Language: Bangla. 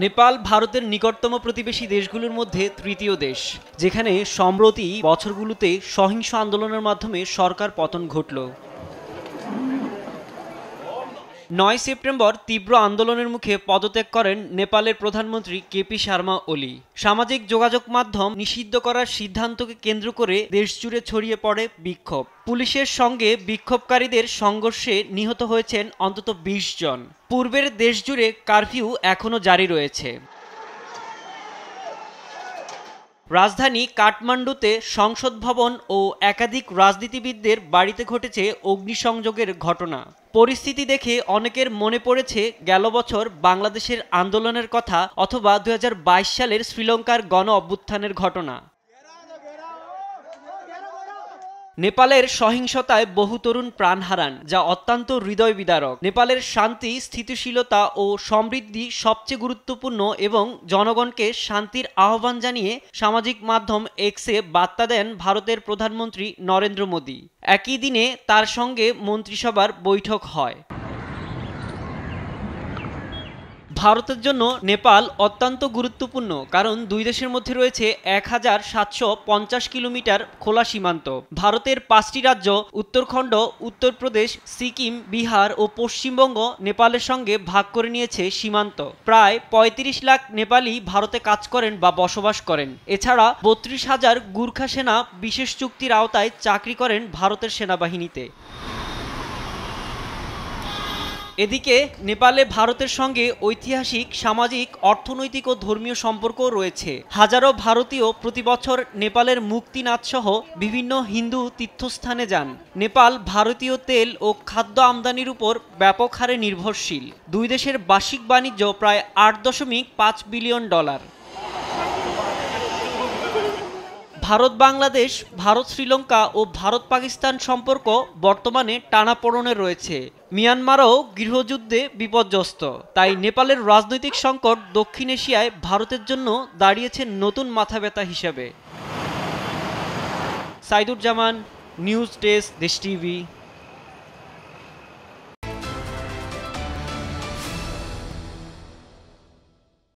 নেপাল ভারতের নিকটতম প্রতিবেশী দেশগুলোর মধ্যে তৃতীয় দেশ, যেখানে সম্প্রতি বছরগুলোতে সহিংস আন্দোলনের মাধ্যমে সরকার পতন ঘটল। ৯ সেপ্টেম্বর তীব্র আন্দোলনের মুখে পদত্যাগ করেন নেপালের প্রধানমন্ত্রী কেপি শর্মা ওলি। সামাজিক যোগাযোগ মাধ্যম নিষিদ্ধ করার সিদ্ধান্তকে কেন্দ্র করে দেশজুড়ে ছড়িয়ে পড়ে বিক্ষোভ। পুলিশের সঙ্গে বিক্ষোভকারীদের সংঘর্ষে নিহত হয়েছেন অন্তত ২০ জন। পূর্বের দেশজুড়ে কারফিউ এখনও জারি রয়েছে। রাজধানী কাঠমান্ডুতে সংসদ ভবন ও একাধিক রাজনীতিবিদদের বাড়িতে ঘটেছে অগ্নিসংযোগের ঘটনা। পরিস্থিতি দেখে অনেকের মনে পড়েছে গেল বছর বাংলাদেশের আন্দোলনের কথা অথবা ২০২২ সালের শ্রীলঙ্কার গণ অভ্যুত্থানের ঘটনা। নেপালের সহিংসতায় বহু তরুণ প্রাণ হারান, যা অত্যন্ত হৃদয় বিদারক। নেপালের শান্তি, স্থিতিশীলতা ও সমৃদ্ধি সবচেয়ে গুরুত্বপূর্ণ এবং জনগণকে শান্তির আহ্বান জানিয়ে সামাজিক মাধ্যম এক্সে বার্তা দেন ভারতের প্রধানমন্ত্রী নরেন্দ্র মোদী। একই দিনে তার সঙ্গে মন্ত্রিসভার বৈঠক হয়। ভারতের জন্য নেপাল অত্যন্ত গুরুত্বপূর্ণ, কারণ দুই দেশের মধ্যে রয়েছে ১৭৫০ কিলোমিটার খোলা সীমান্ত। ভারতের ৫টি রাজ্য উত্তরাখণ্ড, উত্তরপ্রদেশ, সিকিম, বিহার ও পশ্চিমবঙ্গ নেপালের সঙ্গে ভাগ করে নিয়েছে সীমান্ত। প্রায় ৩৫ লাখ নেপালি ভারতে কাজ করেন বা বসবাস করেন। এছাড়া ৩২,০০০ গুর্খা সেনা বিশেষ চুক্তির আওতায় চাকরি করেন ভারতের সেনাবাহিনীতে। এদিকে নেপালে ভারতের সঙ্গে ঐতিহাসিক, সামাজিক, অর্থনৈতিক ও ধর্মীয় সম্পর্কও রয়েছে। হাজারো ভারতীয় প্রতি বছর নেপালের মুক্তিনাথ সহ বিভিন্ন হিন্দু তীর্থস্থানে যান। নেপাল ভারতীয় তেল ও খাদ্য আমদানির উপর ব্যাপক হারে নির্ভরশীল। দুই দেশের বার্ষিক বাণিজ্য প্রায় $৮.৫ বিলিয়ন। ভারত বাংলাদেশ, ভারত শ্রীলঙ্কা ও ভারত পাকিস্তান সম্পর্ক বর্তমানে টানাপোড়েনে রয়েছে। মিয়ানমারও গৃহযুদ্ধে বিপর্যস্ত। তাই নেপালের রাজনৈতিক সংকট দক্ষিণ এশিয়ায় ভারতের জন্য দাঁড়িয়েছে নতুন মাথাব্যথা হিসেবে। সাইদুর জামান, নিউজ ডেস্ক, দেশ টিভি।